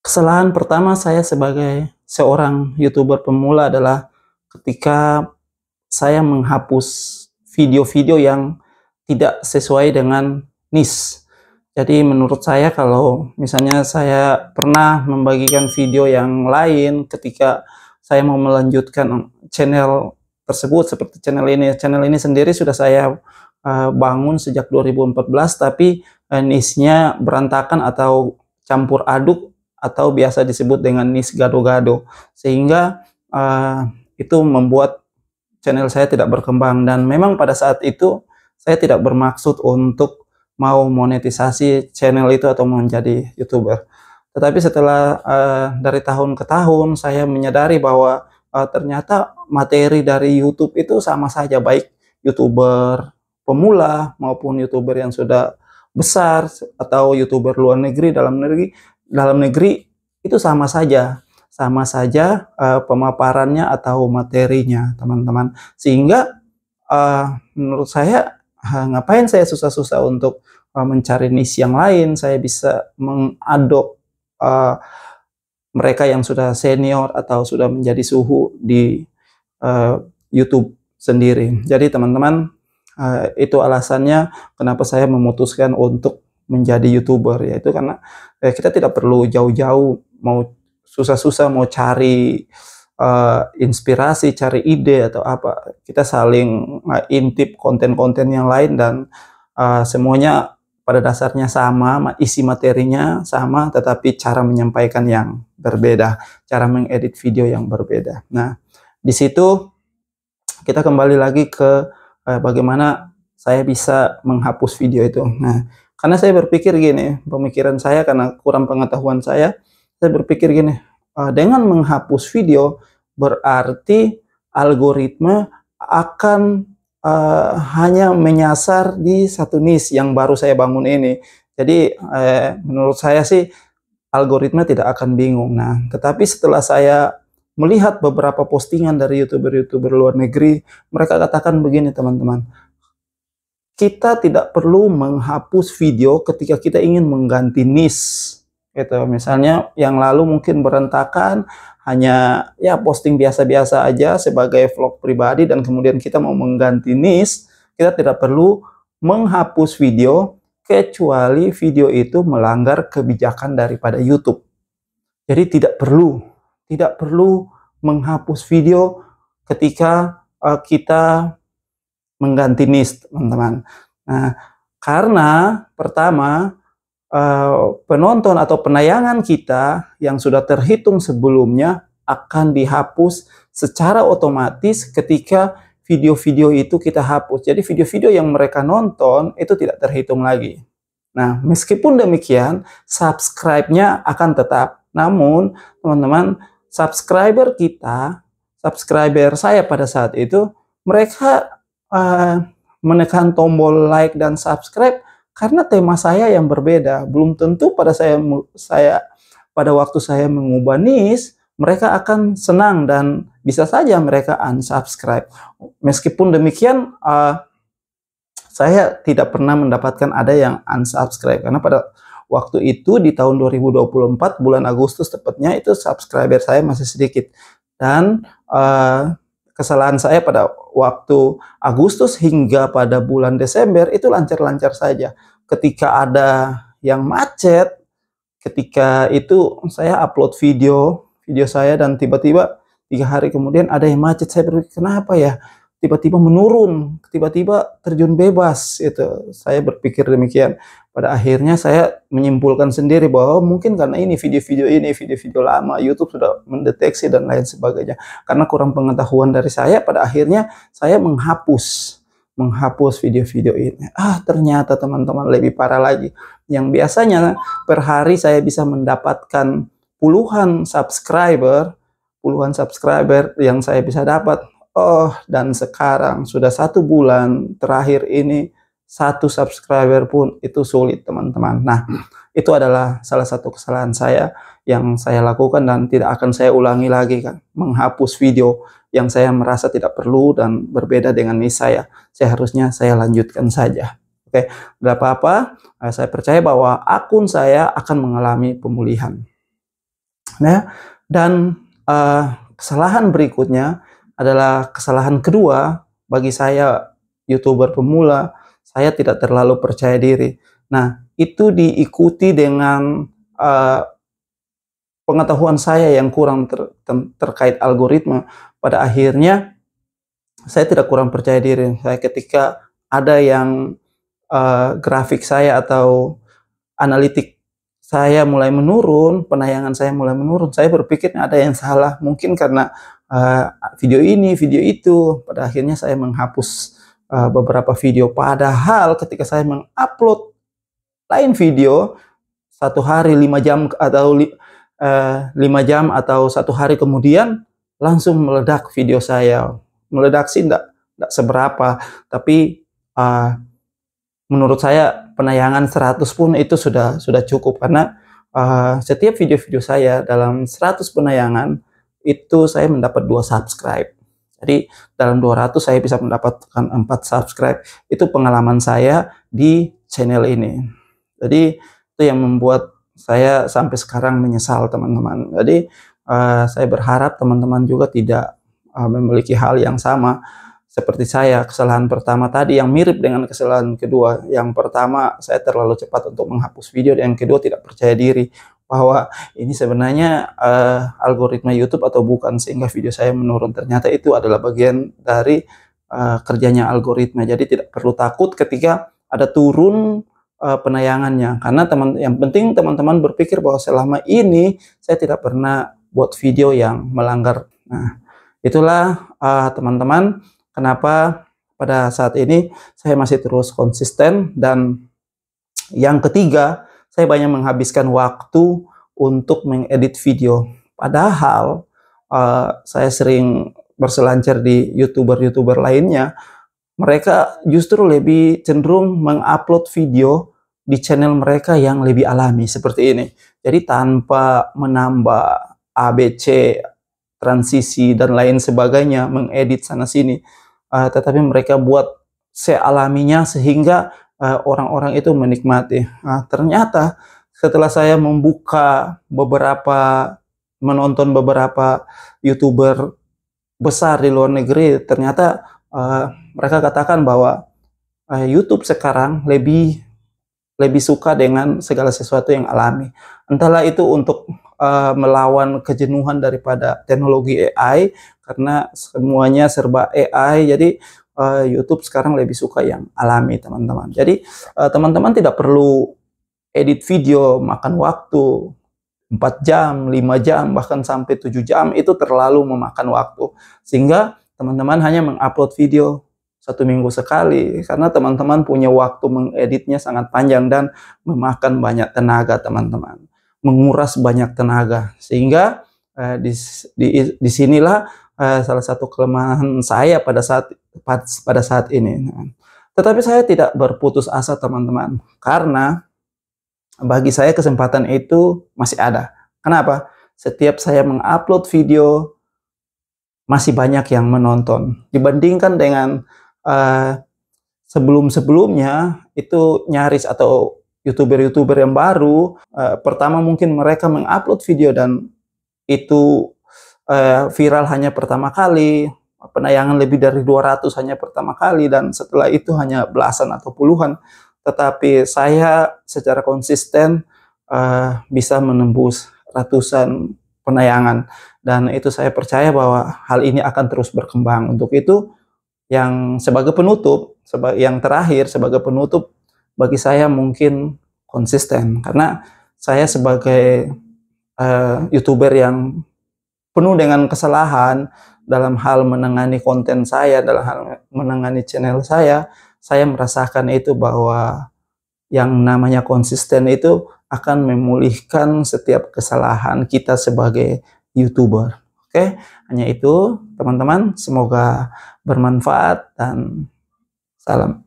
Kesalahan pertama saya sebagai seorang YouTuber pemula adalah ketika saya menghapus video-video yang tidak sesuai dengan niche. Jadi menurut saya kalau misalnya saya pernah membagikan video yang lain ketika saya mau melanjutkan channel tersebut seperti channel ini. Channel ini sendiri sudah saya bangun sejak 2014 tapi niche-nya berantakan atau campur aduk atau biasa disebut dengan niche gado-gado, sehingga itu membuat channel saya tidak berkembang. Dan memang pada saat itu saya tidak bermaksud untuk mau monetisasi channel itu atau menjadi YouTuber. Tetapi setelah dari tahun ke tahun saya menyadari bahwa ternyata materi dari YouTube itu sama saja, baik YouTuber pemula maupun YouTuber yang sudah besar atau YouTuber luar negeri, dalam negeri itu sama saja pemaparannya atau materinya, teman-teman. Sehingga menurut saya ngapain saya susah-susah untuk mencari niche yang lain. Saya bisa mengadop mereka yang sudah senior atau sudah menjadi suhu di YouTube sendiri. Jadi teman-teman, itu alasannya kenapa saya memutuskan untuk menjadi YouTuber, yaitu karena kita tidak perlu jauh-jauh mau susah-susah mau cari inspirasi, cari ide atau apa. Kita saling intip konten-konten yang lain dan semuanya pada dasarnya sama, isi materinya sama, tetapi cara menyampaikan yang berbeda, cara mengedit video yang berbeda. Nah, di situ kita kembali lagi ke bagaimana saya bisa menghapus video itu. Nah, karena saya berpikir gini, pemikiran saya karena kurang pengetahuan saya berpikir gini, dengan menghapus video berarti algoritma akan hanya menyasar di satu niche yang baru saya bangun ini. Jadi menurut saya sih algoritma tidak akan bingung. Nah, tetapi setelah saya melihat beberapa postingan dari YouTuber-YouTuber luar negeri, mereka katakan begini, teman-teman. Kita tidak perlu menghapus video ketika kita ingin mengganti niche. Gitu. Misalnya yang lalu mungkin berantakan, hanya ya posting biasa-biasa aja sebagai vlog pribadi dan kemudian kita mau mengganti niche, kita tidak perlu menghapus video kecuali video itu melanggar kebijakan daripada YouTube. Jadi tidak perlu menghapus video ketika kita mengganti niche, teman-teman. Nah, karena pertama penonton atau penayangan kita yang sudah terhitung sebelumnya akan dihapus secara otomatis ketika video-video itu kita hapus. Jadi video-video yang mereka nonton itu tidak terhitung lagi. Nah, meskipun demikian, subscribe-nya akan tetap. Namun, teman-teman, subscriber saya pada saat itu, mereka menekan tombol like dan subscribe karena tema saya yang berbeda. Belum tentu pada pada waktu saya mengubah niche, mereka akan senang dan bisa saja mereka unsubscribe. Meskipun demikian, saya tidak pernah mendapatkan ada yang unsubscribe karena pada waktu itu di tahun 2024 bulan Agustus tepatnya itu subscriber saya masih sedikit. Dan kesalahan saya pada waktu Agustus hingga pada bulan Desember itu lancar-lancar saja. Ketika ada yang macet, ketika itu saya upload video saya dan tiba-tiba 3 hari kemudian ada yang macet. Saya berpikir kenapa ya? Tiba-tiba menurun, tiba-tiba terjun bebas itu. Saya berpikir demikian. Pada akhirnya saya menyimpulkan sendiri bahwa mungkin karena ini video-video lama, YouTube sudah mendeteksi dan lain sebagainya. Karena kurang pengetahuan dari saya, pada akhirnya saya menghapus video-video ini. Ternyata teman-teman lebih parah lagi. Yang biasanya per hari saya bisa mendapatkan puluhan subscriber yang saya bisa dapat. Dan sekarang sudah 1 bulan terakhir ini 1 subscriber pun itu sulit, teman-teman. Nah, itu adalah salah satu kesalahan saya yang saya lakukan dan tidak akan saya ulangi lagi, kan. Menghapus video yang saya merasa tidak perlu dan berbeda dengan niche saya. Seharusnya saya lanjutkan saja. Oke, tidak apa-apa. Saya percaya bahwa akun saya akan mengalami pemulihan. Ya. Dan kesalahan berikutnya adalah kesalahan kedua bagi saya, YouTuber pemula. Saya tidak terlalu percaya diri. Nah, itu diikuti dengan pengetahuan saya yang kurang terkait algoritma. Pada akhirnya saya tidak kurang percaya diri. Saya ketika ada yang grafik saya atau analitik saya mulai menurun, penayangan saya mulai menurun, saya berpikir ada yang salah, mungkin karena video ini, video itu. Pada akhirnya saya menghapus beberapa video. Padahal ketika saya mengupload lain video, 1 hari 5 jam atau 5 jam atau 1 hari kemudian langsung meledak video saya. Meledak sih enggak seberapa, tapi menurut saya penayangan 100 pun itu sudah cukup, karena setiap video-video saya dalam 100 penayangan itu saya mendapat 2 subscribe. Jadi dalam 200 saya bisa mendapatkan 4 subscribe. Itu pengalaman saya di channel ini. Jadi itu yang membuat saya sampai sekarang menyesal, teman-teman. Jadi saya berharap teman-teman juga tidak memiliki hal yang sama seperti saya. Kesalahan pertama tadi yang mirip dengan kesalahan kedua. Yang pertama, saya terlalu cepat untuk menghapus video. Yang kedua, tidak percaya diri bahwa ini sebenarnya algoritma YouTube atau bukan, sehingga video saya menurun. Ternyata itu adalah bagian dari kerjanya algoritma. Jadi tidak perlu takut ketika ada turun penayangannya, karena yang penting teman-teman berpikir bahwa selama ini saya tidak pernah buat video yang melanggar. Nah, itulah teman-teman, kenapa pada saat ini saya masih terus konsisten. Dan yang ketiga, saya banyak menghabiskan waktu untuk mengedit video. Padahal saya sering berselancar di YouTuber-YouTuber lainnya, mereka justru lebih cenderung mengupload video di channel mereka yang lebih alami seperti ini. Jadi tanpa menambah ABC, transisi, dan lain sebagainya, mengedit sana-sini. Tetapi mereka buat sealaminya sehingga orang-orang itu menikmati. Ternyata setelah saya menonton beberapa YouTuber besar di luar negeri, ternyata mereka katakan bahwa YouTube sekarang lebih suka dengan segala sesuatu yang alami. Entahlah itu untuk melawan kejenuhan daripada teknologi AI, karena semuanya serba AI. Jadi YouTube sekarang lebih suka yang alami, teman-teman. Jadi teman-teman tidak perlu edit video makan waktu 4 jam, 5 jam, bahkan sampai 7 jam. Itu terlalu memakan waktu, sehingga teman-teman hanya mengupload video 1 minggu sekali, karena teman-teman punya waktu mengeditnya sangat panjang dan memakan banyak tenaga, teman-teman, menguras banyak tenaga. Sehingga di sinilah salah satu kelemahan saya pada saat ini. Tetapi saya tidak berputus asa, teman-teman, karena bagi saya kesempatan itu masih ada. Kenapa? Setiap saya mengupload video, masih banyak yang menonton. Dibandingkan dengan sebelum-sebelumnya, itu nyaris, atau YouTuber-YouTuber yang baru, pertama mungkin mereka mengupload video dan itu viral hanya pertama kali, penayangan lebih dari 200 hanya pertama kali, dan setelah itu hanya belasan atau puluhan. Tetapi saya secara konsisten bisa menembus ratusan penayangan, dan itu saya percaya bahwa hal ini akan terus berkembang. Untuk itu, yang sebagai penutup, sebagai penutup, bagi saya mungkin konsisten, karena saya sebagai YouTuber yang penuh dengan kesalahan dalam hal menangani konten saya, dalam hal menangani channel saya merasakan itu, bahwa yang namanya konsisten itu akan memulihkan setiap kesalahan kita sebagai YouTuber. Oke, hanya itu, teman-teman. Semoga bermanfaat dan salam.